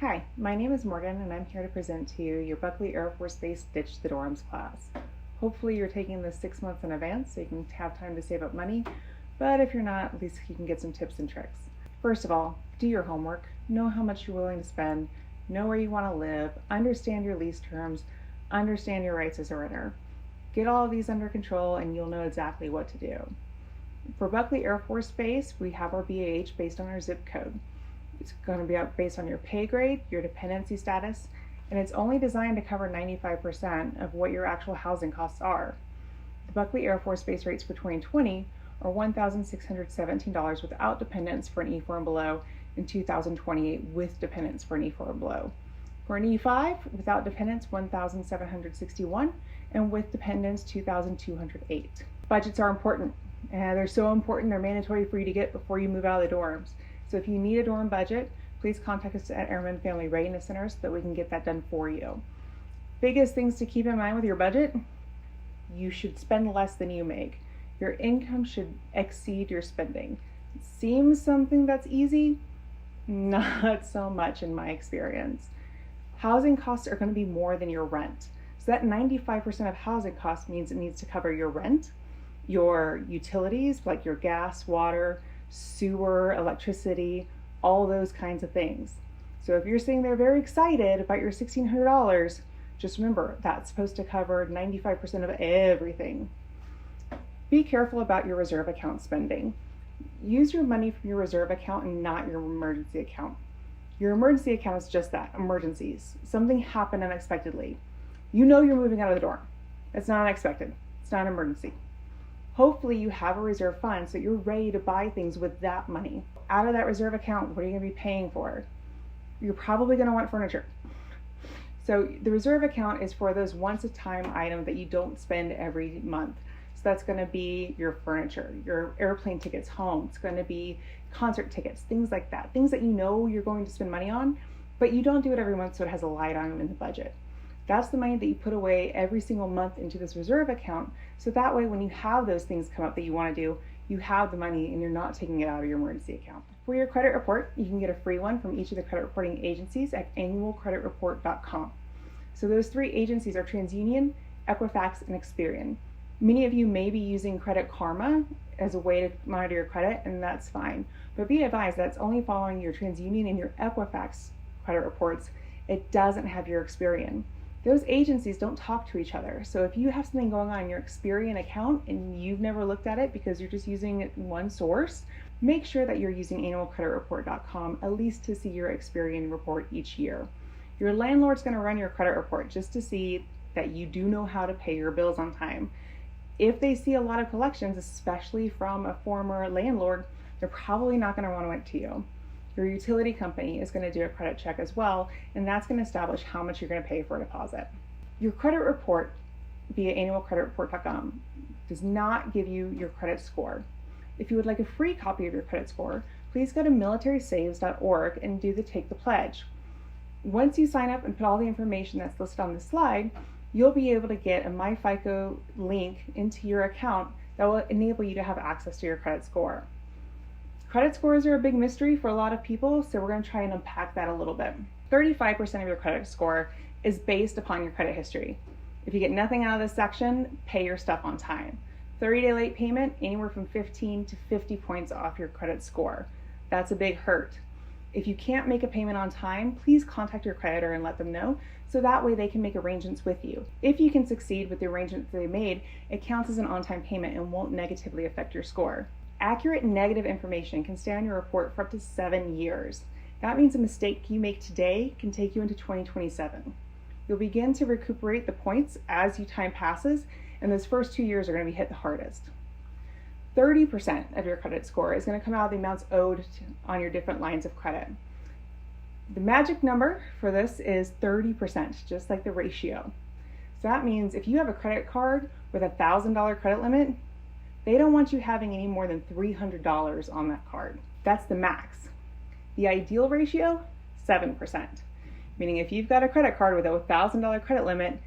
Hi, my name is Morgan and I'm here to present to you your Buckley Air Force Base Ditch the Dorms class. Hopefully you're taking this 6 months in advance so you can have time to save up money, but if you're not, at least you can get some tips and tricks. First of all, do your homework, know how much you're willing to spend, know where you want to live, understand your lease terms, understand your rights as a renter. Get all of these under control and you'll know exactly what to do. For Buckley Air Force Base, we have our BAH based on our zip code. It's going to be based on your pay grade, your dependency status, and it's only designed to cover 95% of what your actual housing costs are. The Buckley Air Force Base rates for 2020 are $1,617 without dependents for an E4 and below, and $2,028 with dependents for an E4 and below. For an E5, without dependents, $1,761, and with dependents, $2,208. Budgets are important. They're so important, they're mandatory for you to get before you move out of the dorms. So if you need a dorm budget, please contact us at Airmen Family Readiness Center so that we can get that done for you. Biggest things to keep in mind with your budget: you should spend less than you make. Your income should exceed your spending. It seems something that's easy, not so much in my experience. Housing costs are going to be more than your rent. So that 95% of housing costs means it needs to cover your rent, your utilities like your gas, water, sewer, electricity, all those kinds of things. So if you're sitting there very excited about your $1,600, just remember that's supposed to cover 95% of everything. Be careful about your reserve account spending. Use your money from your reserve account and not your emergency account. Your emergency account is just that, emergencies. Something happened unexpectedly. You know you're moving out of the dorm. It's not unexpected. It's not an emergency. Hopefully you have a reserve fund so that you're ready to buy things with that money. Out of that reserve account, what are you going to be paying for? You're probably going to want furniture. So the reserve account is for those once-a-time items that you don't spend every month. So that's going to be your furniture, your airplane tickets home. It's going to be concert tickets, things like that. Things that you know you're going to spend money on, but you don't do it every month so it has a line item in the budget. That's the money that you put away every single month into this reserve account, so that way when you have those things come up that you want to do, you have the money and you're not taking it out of your emergency account. For your credit report, you can get a free one from each of the credit reporting agencies at annualcreditreport.com. So those three agencies are TransUnion, Equifax, and Experian. Many of you may be using Credit Karma as a way to monitor your credit, and that's fine. But be advised that's only following your TransUnion and your Equifax credit reports. It doesn't have your Experian. Those agencies don't talk to each other. So if you have something going on in your Experian account and you've never looked at it because you're just using one source, make sure that you're using annualcreditreport.com at least to see your Experian report each year. Your landlord's going to run your credit report just to see that you do know how to pay your bills on time. If they see a lot of collections, especially from a former landlord, they're probably not going to want to wait to you. Your utility company is going to do a credit check as well, and that's going to establish how much you're going to pay for a deposit. Your credit report via annualcreditreport.com does not give you your credit score. If you would like a free copy of your credit score, please go to militarysaves.org and do the Take the Pledge. Once you sign up and put all the information that's listed on the slide, you'll be able to get a MyFICO link into your account that will enable you to have access to your credit score. Credit scores are a big mystery for a lot of people, so we're going to try and unpack that a little bit. 35% of your credit score is based upon your credit history. If you get nothing out of this section, pay your stuff on time. 30-day late payment, anywhere from 15 to 50 points off your credit score. That's a big hurt. If you can't make a payment on time, please contact your creditor and let them know, so that way they can make arrangements with you. If you can succeed with the arrangements they made, it counts as an on-time payment and won't negatively affect your score. Accurate negative information can stay on your report for up to 7 years. That means a mistake you make today can take you into 2027. You'll begin to recuperate the points as time passes, and those first 2 years are going to be hit the hardest. 30% of your credit score is going to come out of the amounts owed on your different lines of credit. The magic number for this is 30%, just like the ratio. So that means if you have a credit card with a $1,000 credit limit, they don't want you having any more than $300 on that card. That's the max. The ideal ratio, 7%. Meaning if you've got a credit card with a $1,000 credit limit,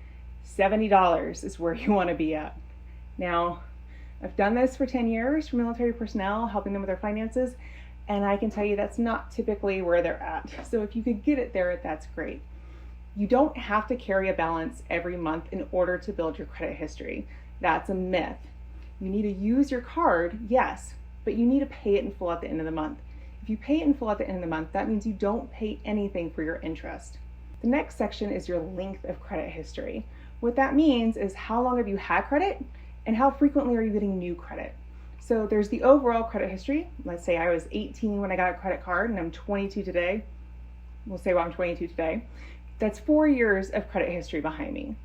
$70 is where you want to be at. Now, I've done this for 10 years for military personnel, helping them with their finances. And I can tell you that's not typically where they're at. So if you could get it there, that's great. You don't have to carry a balance every month in order to build your credit history. That's a myth. You need to use your card, yes, but you need to pay it in full at the end of the month. If you pay it in full at the end of the month, that means you don't pay anything for your interest. The next section is your length of credit history. What that means is how long have you had credit and how frequently are you getting new credit. So there's the overall credit history. Let's say I was 18 when I got a credit card and I'm 22 today. We'll say, well, I'm 22 today. That's 4 years of credit history behind me.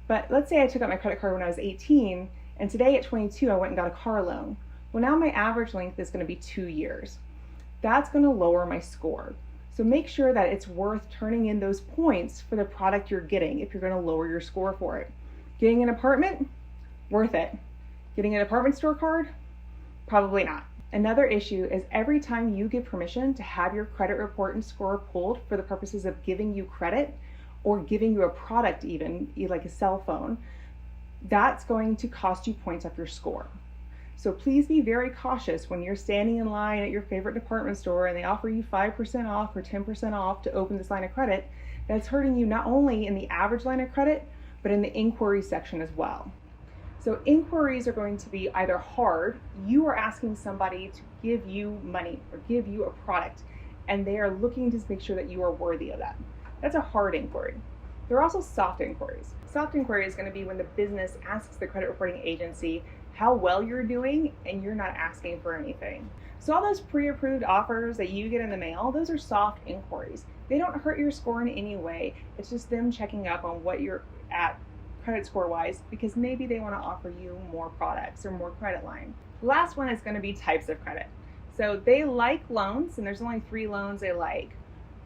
But let's say I took out my credit card when I was 18 and today at 22 I went and got a car loan. Well, now my average length is going to be 2 years. That's going to lower my score. So make sure that it's worth turning in those points for the product you're getting if you're going to lower your score for it. Getting an apartment? Worth it. Getting an department store card? Probably not. Another issue is every time you give permission to have your credit report and score pulled for the purposes of giving you credit or giving you a product even, like a cell phone, that's going to cost you points off your score. So please be very cautious when you're standing in line at your favorite department store and they offer you 5% off or 10% off to open this line of credit. That's hurting you not only in the average line of credit, but in the inquiry section as well. So inquiries are going to be either hard, you are asking somebody to give you money or give you a product, and they are looking to make sure that you are worthy of that. That's a hard inquiry. There are also soft inquiries. Soft inquiry is going to be when the business asks the credit reporting agency how well you're doing and you're not asking for anything. So all those pre-approved offers that you get in the mail, those are soft inquiries. They don't hurt your score in any way. It's just them checking up on what you're at credit score wise, because maybe they want to offer you more products or more credit line. The last one is going to be types of credit. So they like loans, and there's only 3 loans they like.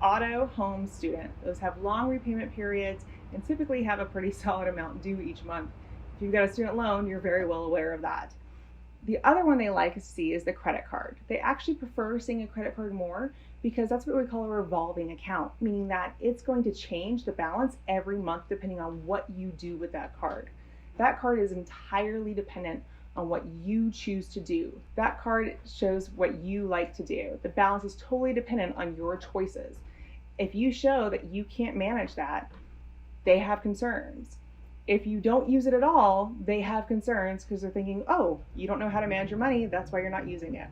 Auto, home, student. Those have long repayment periods and typically have a pretty solid amount due each month. If you've got a student loan, you're very well aware of that. The other one they like to see is the credit card. They actually prefer seeing a credit card more because that's what we call a revolving account, meaning that it's going to change the balance every month depending on what you do with that card. That card is entirely dependent on what you choose to do. That card shows what you like to do. The balance is totally dependent on your choices. If you show that you can't manage that, they have concerns. If you don't use it at all, they have concerns because they're thinking, oh, you don't know how to manage your money, that's why you're not using it.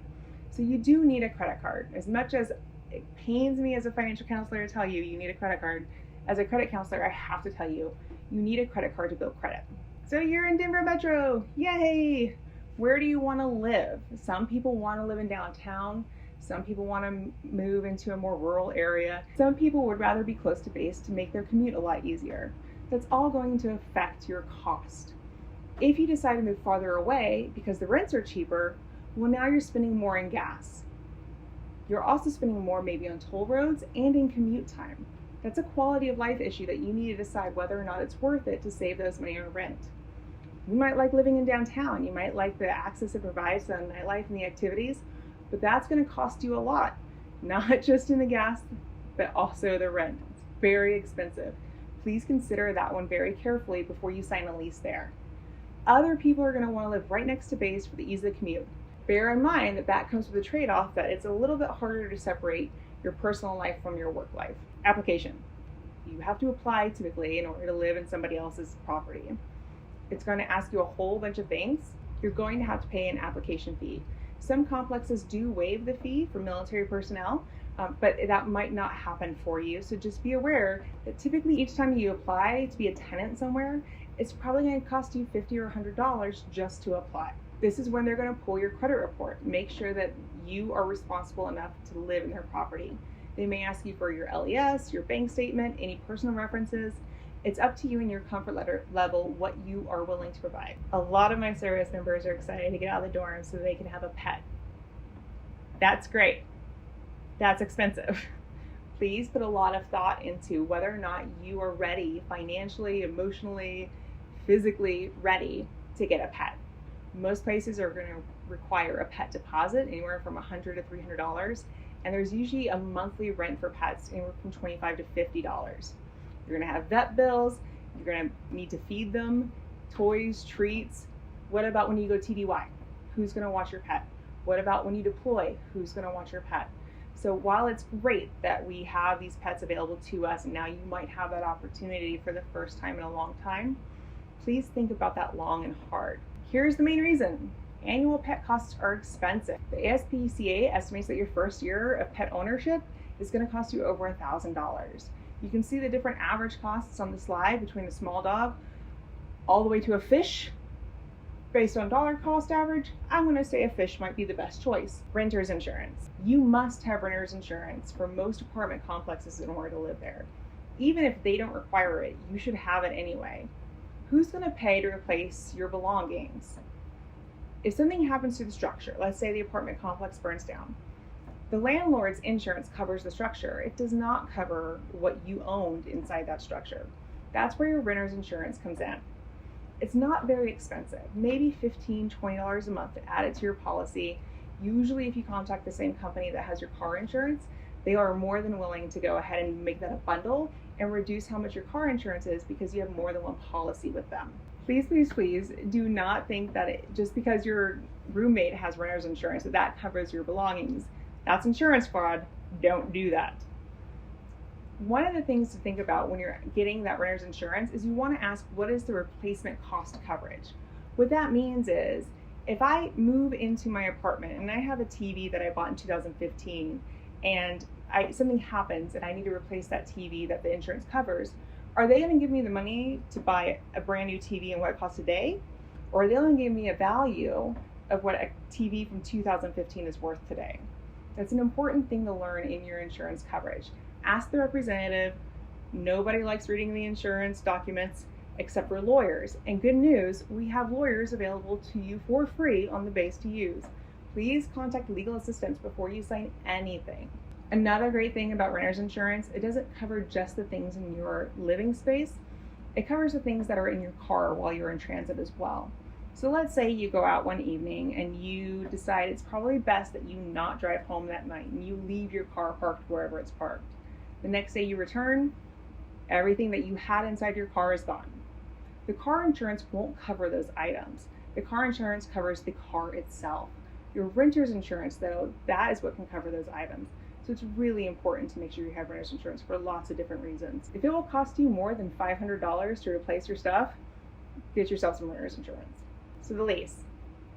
So you do need a credit card. As much as it pains me as a financial counselor to tell you you need a credit card, as a credit counselor, I have to tell you, you need a credit card to build credit. So you're in Denver Metro, yay! Where do you want to live? Some people want to live in downtown. Some people want to move into a more rural area. Some people would rather be close to base to make their commute a lot easier. That's all going to affect your cost. If you decide to move farther away because the rents are cheaper, well, now you're spending more in gas. You're also spending more maybe on toll roads and in commute time. That's a quality of life issue that you need to decide whether or not it's worth it to save those money on rent. You might like living in downtown. You might like the access it provides to the nightlife and the activities, but that's going to cost you a lot, not just in the gas, but also the rent. It's very expensive. Please consider that one very carefully before you sign a lease there. Other people are going to want to live right next to base for the ease of the commute. Bear in mind that that comes with a trade-off that it's a little bit harder to separate your personal life from your work life. Application. You have to apply typically in order to live in somebody else's property. It's going to ask you a whole bunch of things. You're going to have to pay an application fee. Some complexes do waive the fee for military personnel, but that might not happen for you. So just be aware that typically each time you apply to be a tenant somewhere, it's probably going to cost you $50 or $100 just to apply. This is when they're going to pull your credit report. Make sure that you are responsible enough to live in their property. They may ask you for your LES, your bank statement, any personal references. It's up to you and your comfort level what you are willing to provide. A lot of my service members are excited to get out of the dorm so they can have a pet. That's great. That's expensive. Please put a lot of thought into whether or not you are ready financially, emotionally, physically ready to get a pet. Most places are going to require a pet deposit anywhere from $100 to $300, and there's usually a monthly rent for pets anywhere from $25 to $50. You're going to have vet bills, you're going to need to feed them, toys, treats. What about when you go TDY? Who's going to watch your pet? What about when you deploy? Who's going to watch your pet? So while it's great that we have these pets available to us, and now you might have that opportunity for the first time in a long time, please think about that long and hard. Here's the main reason. Annual pet costs are expensive. The ASPCA estimates that your first year of pet ownership is going to cost you over $1,000. You can see the different average costs on the slide between a small dog all the way to a fish. Based on dollar cost average, I'm going to say a fish might be the best choice. Renter's insurance. You must have renter's insurance for most apartment complexes in order to live there. Even if they don't require it, you should have it anyway. Who's going to pay to replace your belongings? If something happens to the structure, let's say the apartment complex burns down, the landlord's insurance covers the structure. It does not cover what you owned inside that structure. That's where your renter's insurance comes in. It's not very expensive, maybe $15, $20 a month to add it to your policy. Usually if you contact the same company that has your car insurance, they are more than willing to go ahead and make that a bundle and reduce how much your car insurance is because you have more than one policy with them. Please, please, please do not think that just because your roommate has renter's insurance that covers your belongings. That's insurance fraud. Don't do that. One of the things to think about when you're getting that renter's insurance is you want to ask, what is the replacement cost coverage? What that means is, if I move into my apartment and I have a TV that I bought in 2015 and something happens and I need to replace that TV that the insurance covers, are they going to give me the money to buy a brand new TV and what it costs today? Or are they going to give me a value of what a TV from 2015 is worth today? That's an important thing to learn in your insurance coverage. Ask the representative. Nobody likes reading the insurance documents except for lawyers. And good news, we have lawyers available to you for free on the base to use. Please contact legal assistance before you sign anything. Another great thing about renter's insurance, it doesn't cover just the things in your living space. It covers the things that are in your car while you're in transit as well. So let's say you go out one evening and you decide it's probably best that you not drive home that night and you leave your car parked wherever it's parked. The next day you return, everything that you had inside your car is gone. The car insurance won't cover those items. The car insurance covers the car itself. Your renter's insurance, though, that is what can cover those items. So it's really important to make sure you have renter's insurance for lots of different reasons. If it will cost you more than $500 to replace your stuff, get yourself some renter's insurance. So the lease.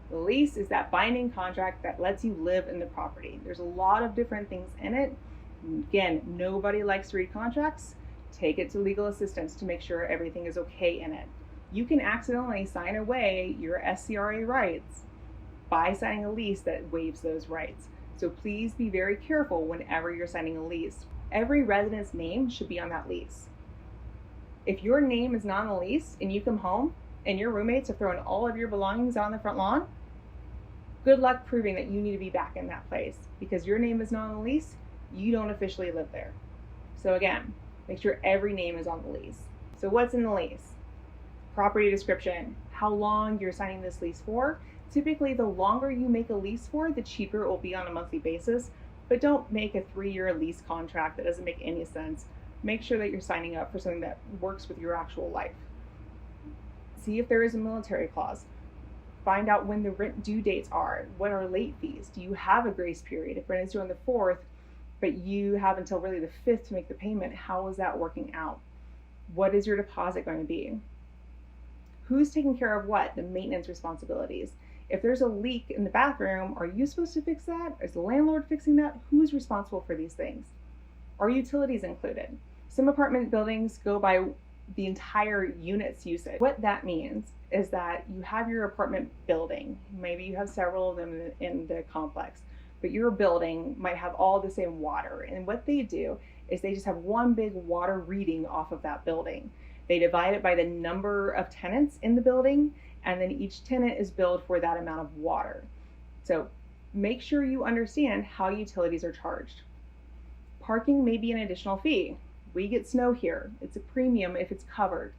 The lease is that binding contract that lets you live in the property. There's a lot of different things in it. Again, nobody likes to read contracts. Take it to legal assistance to make sure everything is okay in it. You can accidentally sign away your SCRA rights by signing a lease that waives those rights. So please be very careful whenever you're signing a lease. Every resident's name should be on that lease. If your name is not on the lease and you come home and your roommates have thrown all of your belongings out on the front lawn, good luck proving that you need to be back in that place because your name is not on the lease. You don't officially live there. So again, make sure every name is on the lease. So what's in the lease? Property description, how long you're signing this lease for. Typically, the longer you make a lease for, the cheaper it will be on a monthly basis, but don't make a 3-year lease contract that doesn't make any sense. Make sure that you're signing up for something that works with your actual life. See if there is a military clause. Find out when the rent due dates are. What are late fees? Do you have a grace period? If rent is due on the 4th, but you have until really the 5th to make the payment, how is that working out? What is your deposit going to be? Who's taking care of what? The maintenance responsibilities. If there's a leak in the bathroom, are you supposed to fix that? Is the landlord fixing that? Who's responsible for these things? Are utilities included? Some apartment buildings go by the entire unit's usage. What that means is that you have your apartment building. Maybe you have several of them in the complex, but your building might have all the same water. And what they do is they just have one big water reading off of that building. They divide it by the number of tenants in the building, and then each tenant is billed for that amount of water. So make sure you understand how utilities are charged. Parking may be an additional fee. We get snow here. It's a premium if it's covered.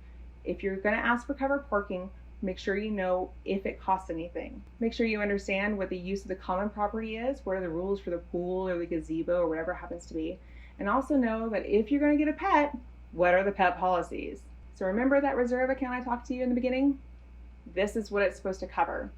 If you're going to ask for covered parking, make sure you know if it costs anything. Make sure you understand what the use of the common property is, what are the rules for the pool or the gazebo or whatever it happens to be, and also know that if you're going to get a pet, what are the pet policies? So remember that reserve account I talked to you in the beginning? This is what it's supposed to cover.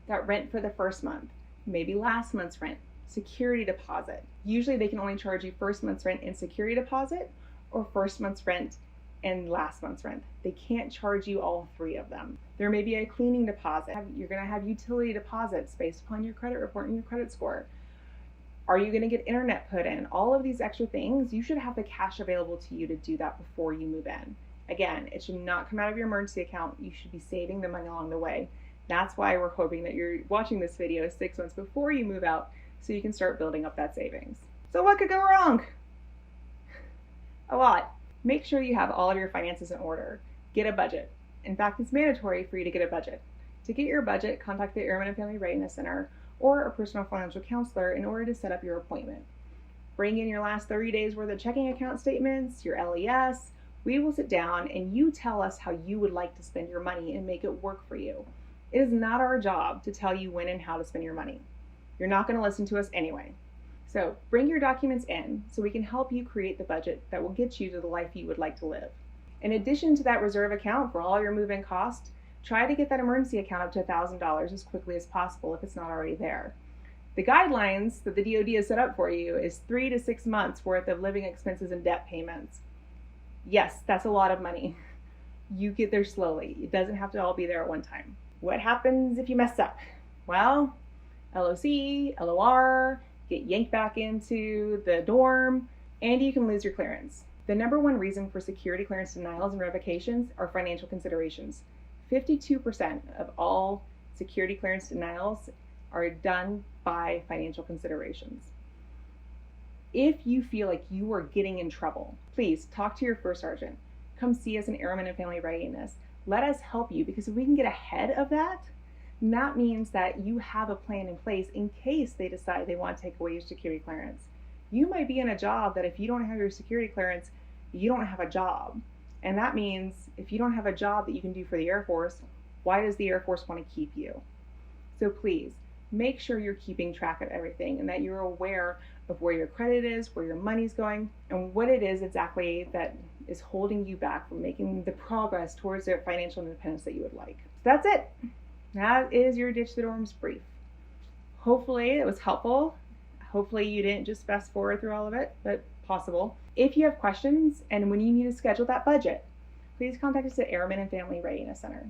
That rent for the first month, maybe last month's rent, security deposit. Usually they can only charge you first month's rent and security deposit, or first month's rent and last month's rent. They can't charge you all three of them. There may be a cleaning deposit. You're going to have utility deposits based upon your credit report and your credit score. Are you going to get internet put in? All of these extra things, you should have the cash available to you to do that before you move in. Again, it should not come out of your emergency account. You should be saving the money along the way. That's why we're hoping that you're watching this video 6 months before you move out so you can start building up that savings. So what could go wrong? A lot. Make sure you have all of your finances in order. Get a budget. In fact, it's mandatory for you to get a budget. To get your budget, contact the Airman and Family Readiness Center or a personal financial counselor in order to set up your appointment. Bring in your last 30 days worth of checking account statements, your LES. We will sit down and you tell us how you would like to spend your money and make it work for you. It is not our job to tell you when and how to spend your money. You're not going to listen to us anyway. So bring your documents in so we can help you create the budget that will get you to the life you would like to live. In addition to that reserve account for all your move-in costs, try to get that emergency account up to $1,000 as quickly as possible if it's not already there. The guidelines that the DoD has set up for you is 3 to 6 months worth of living expenses and debt payments. Yes, that's a lot of money. You get there slowly. It doesn't have to all be there at one time. What happens if you mess up? Well, LOC, LOR, get yanked back into the dorm, and you can lose your clearance. The number one reason for security clearance denials and revocations are financial considerations. 52% of all security clearance denials are done by financial considerations. If you feel like you are getting in trouble, please talk to your first sergeant. Come see us in Airman and Family Readiness. Let us help you, because if we can get ahead of that, that means that you have a plan in place in case they decide they want to take away your security clearance. You might be in a job that if you don't have your security clearance, you don't have a job. And that means if you don't have a job that you can do for the Air Force, why does the Air Force want to keep you? So please, make sure you're keeping track of everything and that you're aware of where your credit is, where your money's going, and what it is exactly that is holding you back from making the progress towards the financial independence that you would like. So that's it. That is your Ditch the Dorms brief. Hopefully it was helpful. Hopefully you didn't just fast forward through all of it, but possible. If you have questions and when you need to schedule that budget, please contact us at Airman and Family Readiness Center.